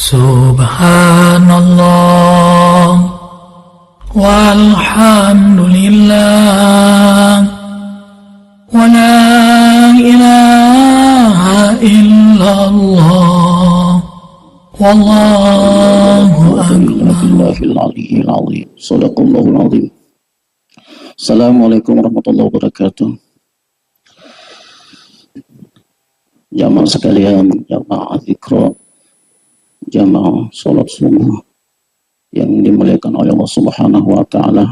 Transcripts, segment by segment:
Subhanallah walhamdulillah wa la ilaha illallah wallahu akbar. Sadaqallahul azim. Assalamualaikum warahmatullahi wabarakatuh. Jamaah sekalian, jamaah zikra, jamaah salat subuh yang dimuliakan oleh Allah Subhanahu wa taala.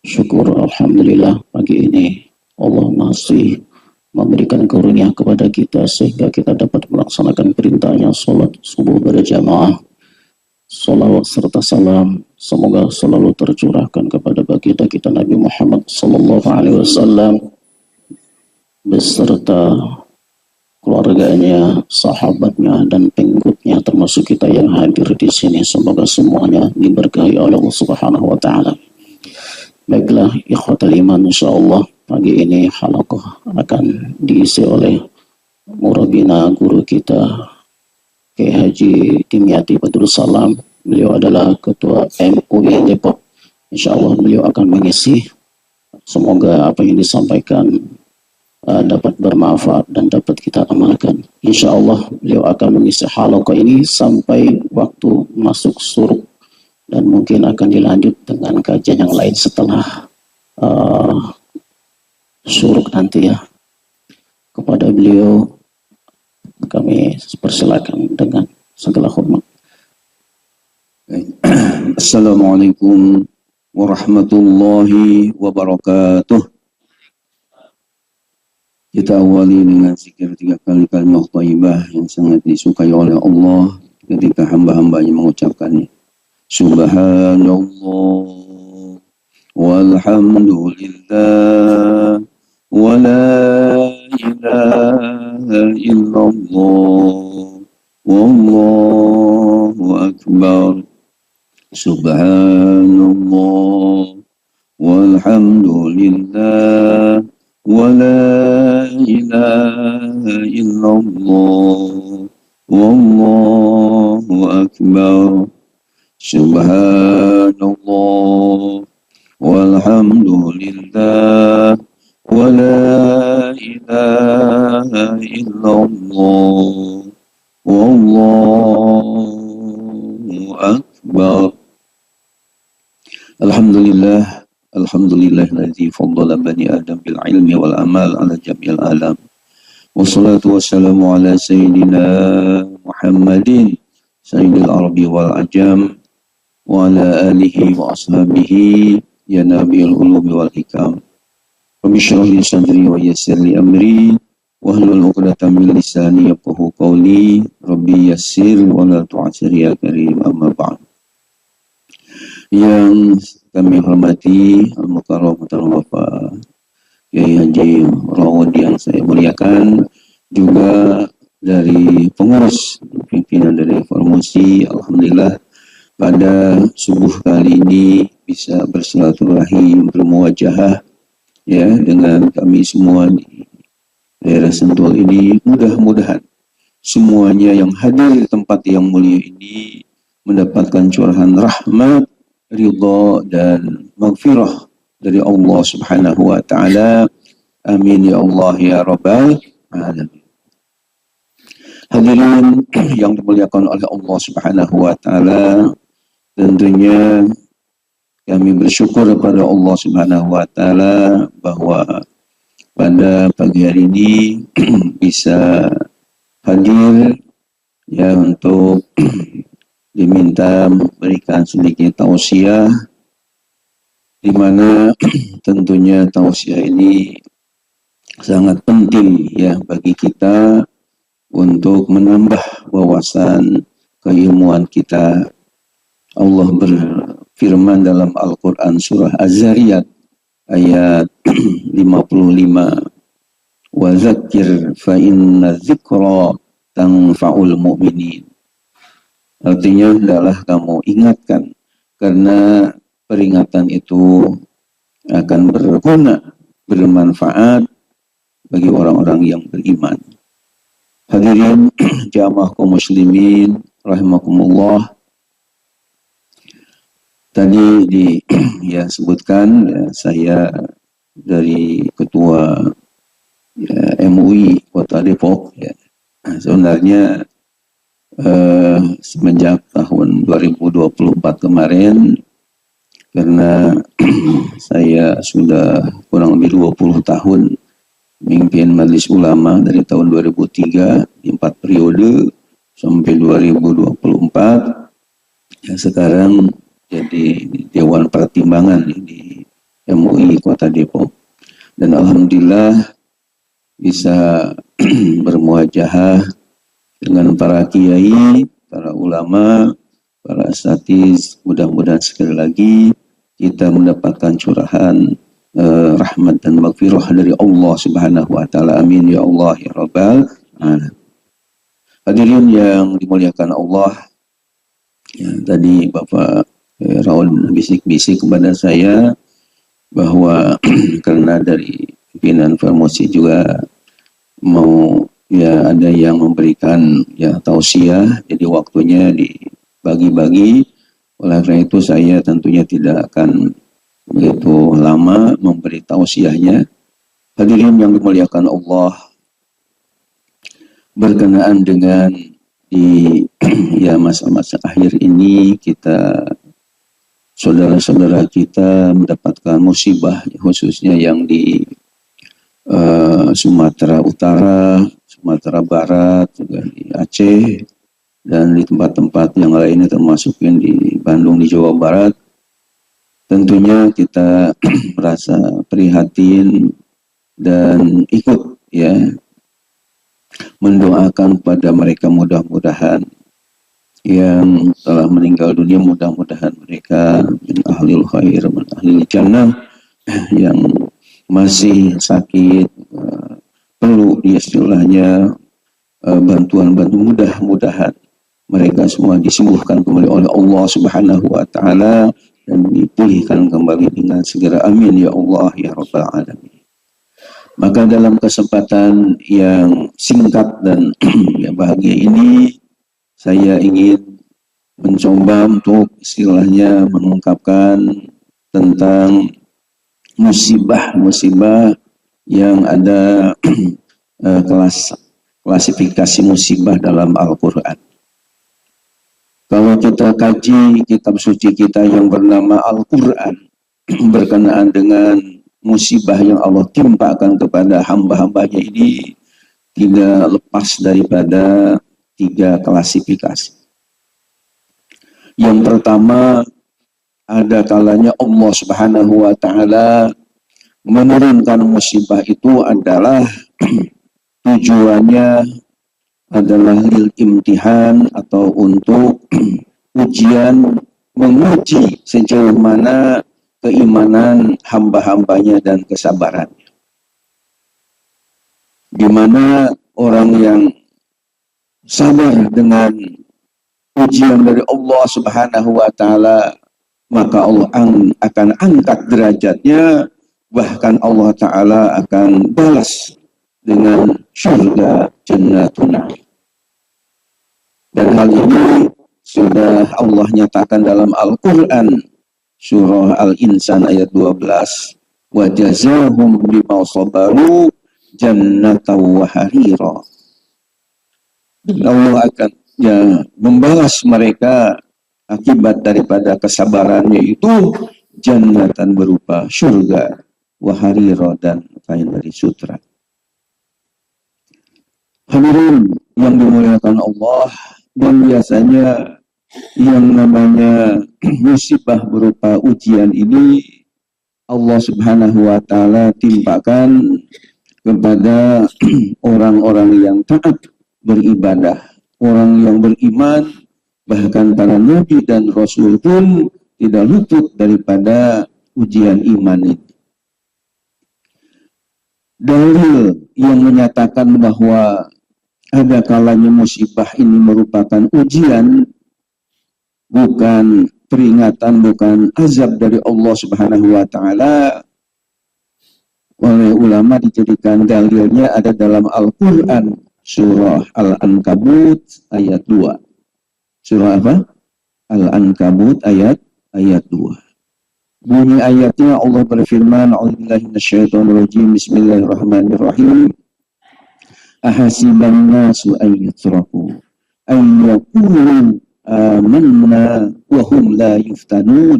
Syukur alhamdulillah pagi ini Allah masih memberikan karunia kepada kita sehingga kita dapat melaksanakan perintahnya salat subuh berjamaah. Salawat serta salam semoga selalu tercurahkan kepada baginda kita Nabi Muhammad sallallahu alaihi wasallam beserta keluarganya, sahabatnya dan pengikutnya termasuk kita yang hadir di sini. Semoga semuanya diberkahi oleh Allah Subhanahu wa taala. Baiklah ikhwatal iman, insyaallah pagi ini halaqah akan diisi oleh murabina guru kita Kiai Haji Dimyati Badrus Salam. Beliau adalah Ketua MUI Depok. Insyaallah beliau akan mengisi. Semoga apa yang disampaikan dapat bermanfaat dan dapat kita amalkan. Insyaallah beliau akan mengisi halaqah ini sampai waktu masuk suruk dan mungkin akan dilanjut dengan kajian yang lain setelah suruk nanti ya. Kepada beliau kami persilakan dengan segala hormat. Assalamualaikum warahmatullahi wabarakatuh. Kita awali dengan zikir 3 kali kalimat thayyibah yang sangat disukai oleh Allah ketika hamba-hambanya mengucapkannya. Subhanallah walhamdulillah wa la ilaha illallah wallahu akbar. Subhanallah walhamdulillah wa la ilaha illallah wallahu akbar. Subhanallah walhamdulillah wa la ilaha illallah wallahu akbar. Alhamdulillah, alhamdulillahilladzi faddala bani Adam bil ilmi wal amal ala jami'il alam. Wassalatu wassalamu ala sayyidina Muhammadin sayyidil arabi wal ajam wa ala alihi wa ashabihi ya nabiyul ulumi wal hikam. Rabbi shrah li sadri wa yassir li amri wahlul 'uqdatam min lisani yafqahu qawli. Rabbi yassir wa la tu'assir ya karim, amma ba'd. Yang kami hormati Al-Mukarram Bapak Kiai Haji Rawud yang saya muliakan, juga dari pengurus pimpinan dari formasi. Alhamdulillah pada subuh kali ini bisa bersilaturahim, bermuwajahah ya dengan kami semua di daerah Sentul ini. Mudah-mudahan semuanya yang hadir di tempat yang mulia ini mendapatkan curahan rahmat, ridha dan maghfirah dari Allah Subhanahu wa taala. Amin ya Allah ya rabbal alamin. Hadirin yang dimuliakan oleh Allah Subhanahu wa taala, tentunya kami bersyukur kepada Allah Subhanahu wa taala bahwa pada pagi hari ini bisa hadir ya untuk diminta memberikan sedikit tausiah, di mana tentunya tausiah ini sangat penting ya bagi kita untuk menambah wawasan keilmuan kita. Allah berfirman dalam Al-Quran surah Az-Zariyat ayat 55, wa dzakir fa inna dzikra tanfa'ul mu'minin. Artinya adalah kamu ingatkan karena peringatan itu akan berguna, bermanfaat bagi orang-orang yang beriman. Hadirin jamaah kaum muslimin rahimakumullah. Tadi ya sebutkan ya, saya dari ketua ya, MUI Kota Depok ya. Nah, sebenarnya semenjak tahun 2024 kemarin, karena saya sudah kurang lebih 20 tahun memimpin Majelis Ulama dari tahun 2003 di 4 periode sampai 2024. Ya, sekarang jadi Dewan Pertimbangan di MUI Kota Depok. Dan alhamdulillah bisa bermuajahah dengan para kiai, para ulama, para asatiz. Mudah-mudahan sekali lagi kita mendapatkan curahan rahmat dan maghfirah dari Allah Subhanahu wa taala. Amin ya Allah ya rabbal alamin. Hadirin yang dimuliakan Allah, ya, tadi Bapak Raul bisik-bisik kepada saya bahwa karena dari pimpinan Formosi juga mau ya ada yang memberikan ya tausiah, jadi waktunya dibagi-bagi. Oleh karena itu saya tentunya tidak akan begitu lama memberi tausiahnya. Hadirin yang dimuliakan Allah, berkenaan dengan di ya masa-masa akhir ini kita saudara-saudara kita mendapatkan musibah, khususnya yang di Sumatera Utara, Sumatera Barat, juga di Aceh, dan di tempat-tempat yang lainnya termasuk yang di Bandung, di Jawa Barat. Tentunya kita merasa prihatin dan ikut ya mendoakan pada mereka, mudah-mudahan yang telah meninggal dunia, mudah-mudahan mereka min ahlil khair, min ahlil jannah, yang masih sakit perlu istilahnya bantuan-bantuan, mudah-mudahan mereka semua disembuhkan kembali oleh Allah Subhanahu wa taala dan dipulihkan kembali dengan segera. Amin ya Allah ya rabbal alamin. Maka dalam kesempatan yang singkat dan ya bahagia ini, saya ingin mencoba untuk istilahnya mengungkapkan tentang musibah-musibah yang ada klasifikasi musibah dalam Al-Quran. Kalau kita kaji kitab suci kita yang bernama Al-Quran berkenaan dengan musibah yang Allah timpakan kepada hamba-hambanya ini, tidak lepas daripada 3 klasifikasi. Yang pertama, ada kalanya Allah Subhanahu wa taala menurunkan musibah itu adalah tujuannya adalah lil imtihan, atau untuk ujian, menguji sejauh mana keimanan hamba-hambanya dan kesabarannya. Di mana orang yang sabar dengan ujian dari Allah Subhanahu wa taala, maka Allah akan angkat derajatnya, bahkan Allah taala akan balas dengan surga jannatun na'im. Dan hal ini sudah Allah nyatakan dalam Al-Qur'an surah Al-Insan ayat 12, wa jazahum bima sabaru jannatan wa harira. Allah akan ya membalas mereka akibat daripada kesabarannya itu jannatan berupa surga, wa harira dan kain dari sutra. Hadirin yang dimuliakan Allah, dan biasanya yang namanya musibah berupa ujian ini Allah Subhanahu wa taala timpakan kepada orang-orang yang taat beribadah, orang yang beriman. Bahkan para nabi dan rasul pun tidak luput daripada ujian iman ini. Dalil yang menyatakan bahwa ada kalanya musibah ini merupakan ujian, bukan peringatan, bukan azab dari Allah Subhanahu wa taala, oleh ulama dijadikan dalilnya ada dalam Al-Qur'an surah Al-Ankabut ayat 2. Surah apa? Al-Ankabut ayat 2. Bunyi ayatnya Allah berfirman, A'udzubillahi minasyaitonirrajim, Bismillahirrahmanirrahim. Ahasiban nasu an yutraku an yaqulu amanna wa hum la yuftanun.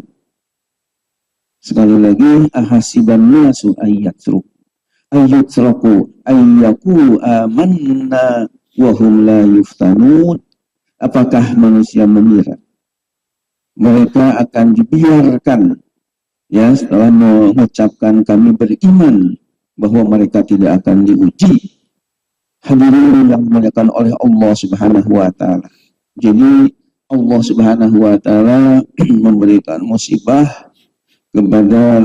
Sekali lagi, ahasiban nasu an yutraku an yaqulu amanna wa hum la yuftanun. Apakah manusia mengira mereka akan dibiarkan ya setelah mengucapkan kami beriman bahwa mereka tidak akan diuji? Hadirin yang dimuliakan oleh Allah Subhanahu wa taala. Jadi Allah Subhanahu wa taala memberikan musibah kepada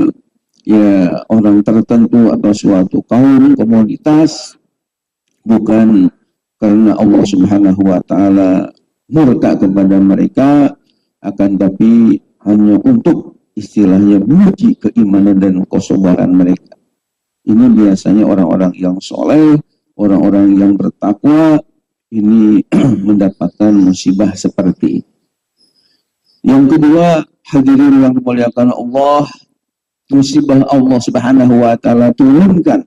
ya orang tertentu atau suatu kaum komunitas bukan karena Allah Subhanahu wa taala murka kepada mereka, akan tapi hanya untuk istilahnya menguji keimanan dan kesabaran mereka. Ini biasanya orang-orang yang soleh, orang-orang yang bertakwa ini mendapatkan musibah seperti ini. Yang kedua, hadirin yang dimuliakan Allah, musibah Allah Subhanahu wa taala turunkan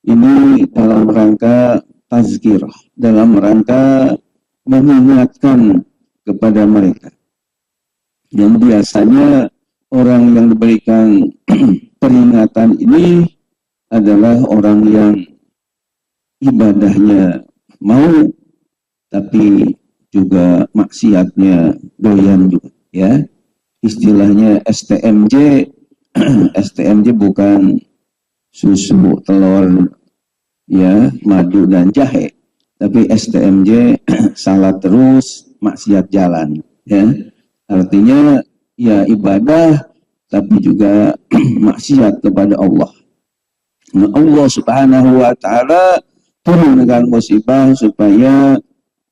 ini dalam rangka tazkirah, dalam rangka mengingatkan kepada mereka. Yang biasanya orang yang diberikan peringatan ini adalah orang yang ibadahnya mau, tapi juga maksiatnya doyan juga, ya. Istilahnya STMJ, STMJ bukan susu, telur, ya, madu dan jahe, tapi STMJ salah terus, maksiat jalan, ya. Artinya ya ibadah, tapi juga maksiat kepada Allah. Nah, Allah Subhanahu wa taala turun dengan musibah supaya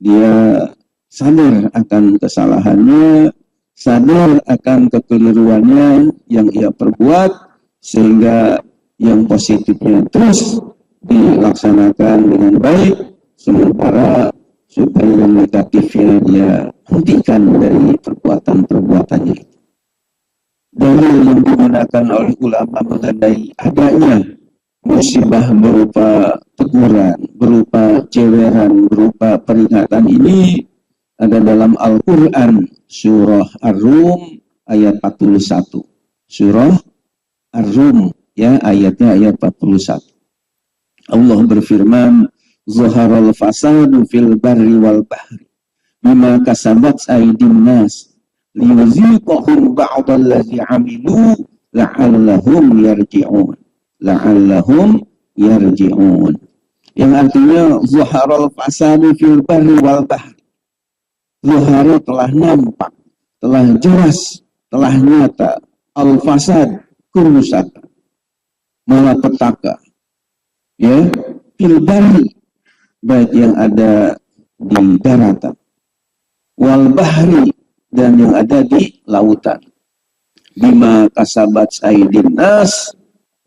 dia sadar akan kesalahannya, sadar akan kekeliruannya yang ia perbuat, sehingga yang positifnya terus dilaksanakan dengan baik, sementara supaya yang negatifnya dia hentikan dari perbuatan-perbuatannya. Dalil yang digunakan oleh ulama mengenai adanya musibah berupa teguran, berupa ceweran, berupa peringatan ini ada dalam Al-Quran, surah Ar-Rum ayat 41. Surah Ar-Rum, ya, ayatnya ayat 41. Allah berfirman, Zaharal fasadu fil barri wal bahri bima kasabat aydin nas liyuziqahum ba'dallazi amilu la'allahum yarji'un. La'allahum yarji'un. Yang artinya zaharal fasadu fil barri wal bahri. Zahara telah nampak, telah jelas, telah nyata al-fasad, kerusakan, malapetaka, ya, fil barri, baik yang ada di daratan, wal bahri, dan yang ada di lautan. Bima kasabat aydin nas,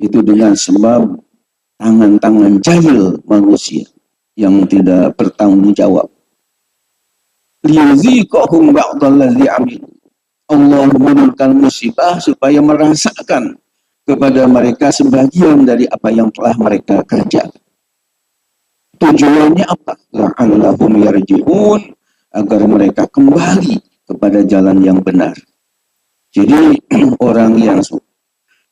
itu dengan sebab tangan-tangan jahil manusia yang tidak bertanggung jawab. Liyuziqahum ba'dallazi amilu. Allah menurunkan musibah supaya merasakan kepada mereka sebagian dari apa yang telah mereka kerjakan. Tujuannya apa? La'allahum yarji'un, agar mereka kembali kepada jalan yang benar. Jadi orang yang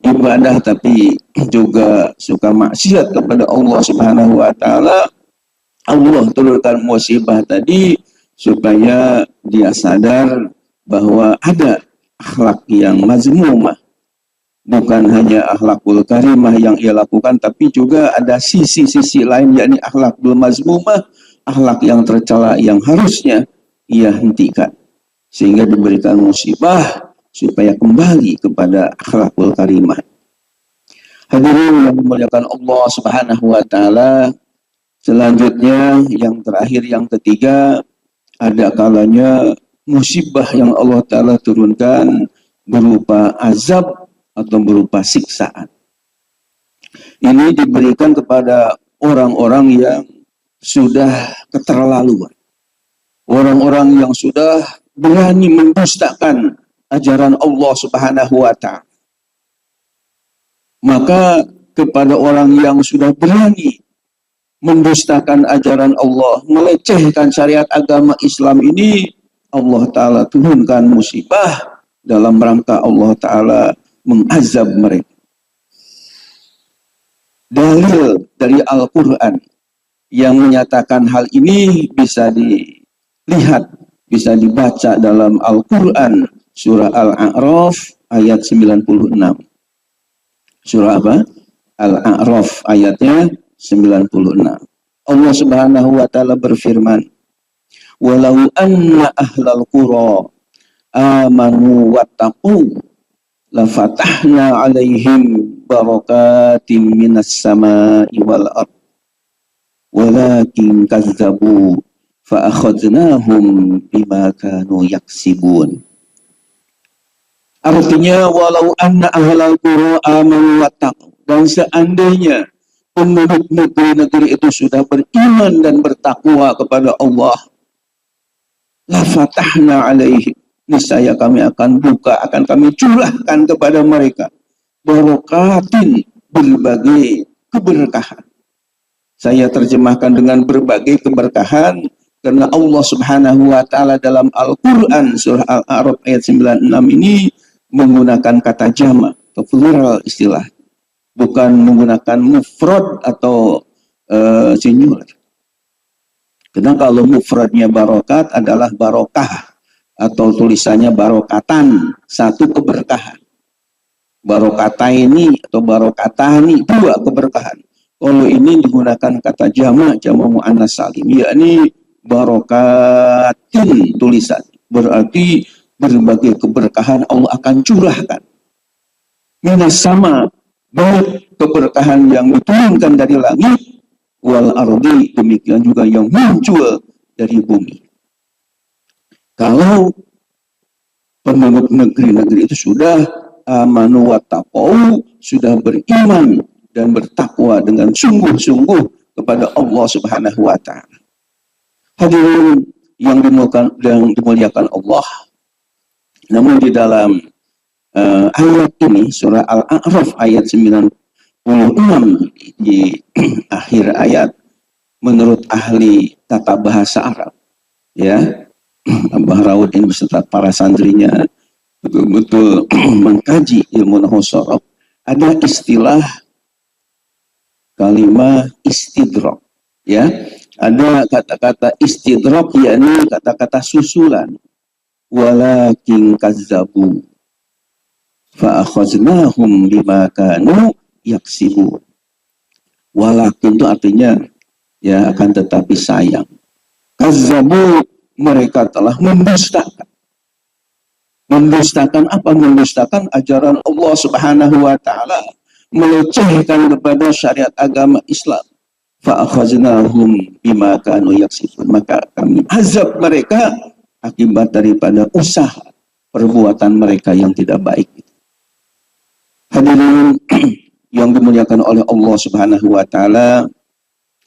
ibadah tapi juga suka maksiat kepada Allah Subhanahu wa taala, Allah turunkan musibah tadi supaya dia sadar bahwa ada akhlak yang mazmumah. Bukan hanya akhlakul karimah yang ia lakukan, tapi juga ada sisi-sisi lain, yakni akhlakul mazmumah, akhlak yang tercela yang harusnya ia hentikan. Sehingga diberikan musibah supaya kembali kepada akhlakul karimah. Hadirin yang dimuliakan Allah Subhanahu wa taala, selanjutnya yang terakhir, yang ketiga, ada kalanya musibah yang Allah taala turunkan berupa azab atau berupa siksaan. Ini diberikan kepada orang-orang yang sudah keterlaluan. orang-orang yang sudah berani mendustakan ajaran Allah Subhanahu wa Ta'ala. Maka kepada orang yang sudah berani mendustakan ajaran Allah, melecehkan syariat agama Islam ini, Allah Ta'ala turunkan musibah dalam rangka Allah Ta'ala mengazab mereka. Dalil dari Al-Quran yang menyatakan hal ini bisa dilihat, bisa dibaca dalam Al-Quran, surah Al-A'raf ayat 96. Surah apa? Al-A'raf ayatnya 96. Allah Subhanahu wa Ta'ala berfirman, "Walau anna ahlal qura amanu wattaqu la fatahna 'alaihim barakatim minas sama'i wal ard walakin kazzabu fa akhadnahum bima kanu yaksibun." Artinya, walau anna ahlal qura amanu wattaqu, dan seandainya penduduk negeri-negeri itu sudah beriman dan bertakwa kepada Allah, la fatahna alaihim, niscaya kami akan buka, akan kami curahkan kepada mereka barakatin, berbagai keberkahan. Saya terjemahkan dengan berbagai keberkahan karena Allah Subhanahu wa Ta'ala dalam Al-Quran surah Al-A'raf ayat 96 ini menggunakan kata jama' atau plural istilah, bukan menggunakan mufrad atau singular. Karena kalau mufradnya barokat adalah barokah atau tulisannya barokatan, satu keberkahan. Barokataini atau barokatani, dua keberkahan. Kalau ini digunakan kata jama' muannas salim, yakni barokatin tulisan. Berarti berbagai keberkahan Allah akan curahkan. Minas sama, baik keberkahan yang diturunkan dari langit, wal ardi, demikian juga yang muncul dari bumi. Kalau penduduk negeri-negeri itu sudah amanu wa taqau, sudah beriman dan bertakwa dengan sungguh-sungguh kepada Allah Subhanahu wa Ta'ala. Hadirin yang dimuliakan Allah, namun di dalam ayat ini, surah Al-A'raf ayat 96, di akhir ayat, menurut ahli tata bahasa Arab, ya, Abah Raud ini beserta para santrinya betul-betul mengkaji ilmu nahwu sharaf, ada istilah kalimat istidrak, ya, ada kata-kata istidrak, yakni kata-kata susulan. Walakin kazzabu fa akhaznahum bima kanu yaksibun. Walakin itu artinya, ya, akan tetapi sayang. Kazzabu, mereka telah mendustakan. Mendustakan apa? Mendustakan ajaran Allah Subhanahu wa Ta'ala, melecehkan kepada syariat agama Islam. Fa akhaznahum bima kanu yaksibun, maka kami azab mereka akibat daripada usaha perbuatan mereka yang tidak baik. Hadirin yang dimuliakan oleh Allah Subhanahu wa Ta'ala,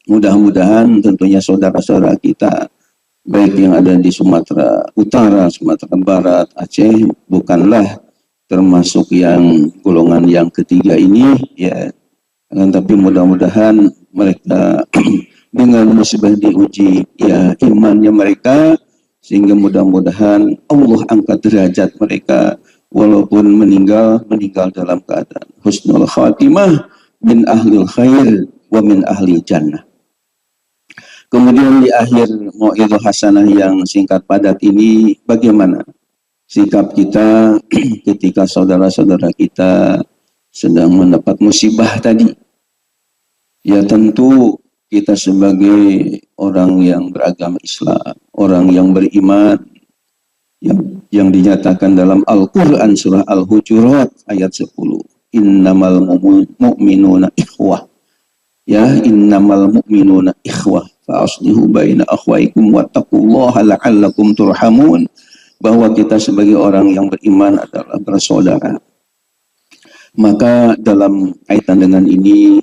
mudah-mudahan tentunya saudara-saudara kita baik yang ada di Sumatera Utara, Sumatera Barat, Aceh, bukanlah termasuk yang golongan yang ketiga ini, ya, tapi mudah-mudahan mereka dengan musibah diuji, ya, imannya mereka, sehingga mudah-mudahan Allah angkat derajat mereka walaupun meninggal dalam keadaan husnul khatimah, min ahlil khair wa min ahli jannah. Kemudian di akhir mau'izah hasanah yang singkat padat ini, bagaimana sikap kita ketika saudara-saudara kita sedang mendapat musibah tadi? Ya, tentu kita sebagai orang yang beragama Islam, orang yang beriman, yang dinyatakan dalam Al-Quran surah Al-Hujurat ayat 10, innamal mu'minuna ikhwah, ya, innamal mu'minuna ikhwah fa aslihu baina akhwaikum wattaqullaha la'allakum turhamun, bahwa kita sebagai orang yang beriman adalah bersaudara. Maka dalam kaitan dengan ini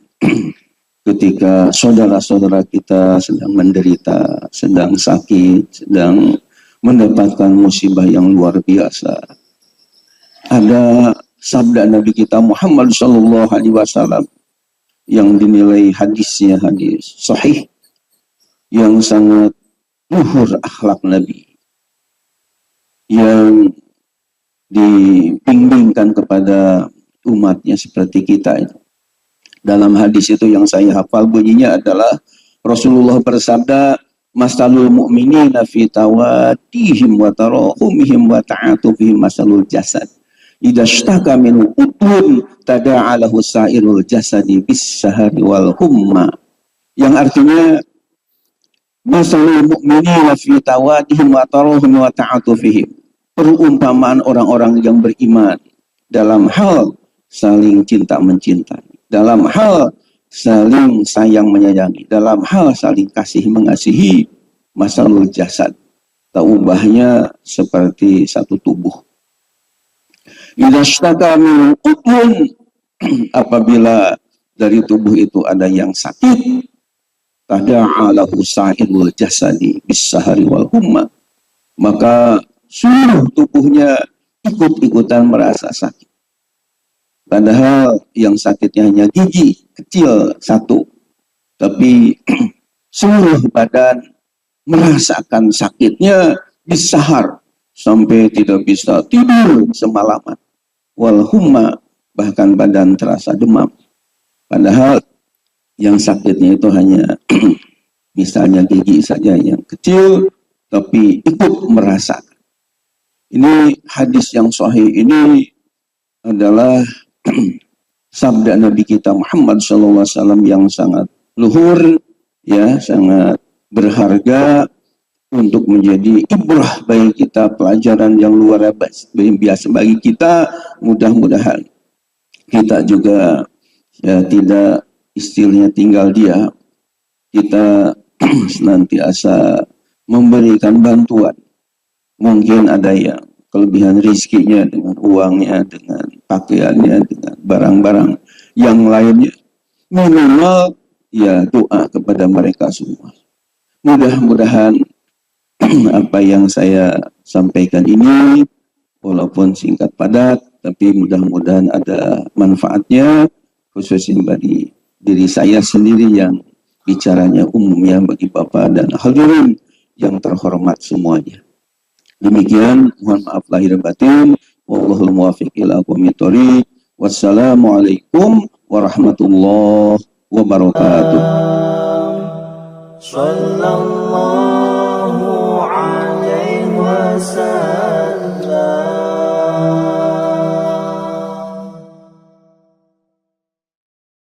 ketika saudara-saudara kita sedang menderita, sedang sakit, sedang mendapatkan musibah yang luar biasa. Ada sabda Nabi kita Muhammad Sallallahu Alaihi Wasallam yang dinilai hadisnya hadis sahih, yang sangat luhur akhlak Nabi, yang dibimbingkan kepada umatnya seperti kita. Dalam hadis itu yang saya hafal bunyinya adalah Rasulullah bersabda, masalul mu'minina fi tawadihim wa tarahumihim wa ta'atufihim masalul jasad. Idza ishtaka min udhun tada'a lahu sa'irul jasadi bis sahari wal humma. Yang artinya masalul mu'minina fi tawadihim wa tarahumihim wa ta'atufihim. Perumpamaan orang-orang yang beriman dalam hal saling cinta mencintai, dalam hal saling sayang menyayangi, dalam hal saling kasih mengasihi. Masalul jasad, taubahnya seperti satu tubuh. Idza ishtaka min udhun, apabila dari tubuh itu ada yang sakit, tada'a lahu sa'irul jasadi bis sahari wal humma, maka seluruh tubuhnya ikut-ikutan merasa sakit. Padahal yang sakitnya hanya gigi kecil satu, tapi seluruh badan merasakan sakitnya di sahar sampai tidak bisa tidur semalaman. Wal humma, bahkan badan terasa demam. Padahal yang sakitnya itu hanya misalnya gigi saja yang kecil, tapi ikut merasakan. Ini hadis yang sahih ini adalah sabda Nabi kita Muhammad SAW yang sangat luhur, ya, sangat berharga untuk menjadi ibrah bagi kita, pelajaran yang luar biasa bagi kita. Mudah-mudahan kita juga ya tidak istilahnya tinggal diam, kita senantiasa memberikan bantuan. Mungkin ada yang kelebihan rizkinya dengan uangnya, dengan pakaiannya, dengan barang-barang yang lainnya. Minimal ya doa kepada mereka semua. Mudah-mudahan apa yang saya sampaikan ini walaupun singkat padat, tapi mudah-mudahan ada manfaatnya, khususnya bagi diri saya sendiri yang bicaranya umumnya, bagi Bapak dan hadirin yang terhormat semuanya. Demikian, mohon maaf lahir batin. Wallahul muwaffiq ila aqwamit thoriq. Wassalamualaikum warahmatullahi wabarakatuh.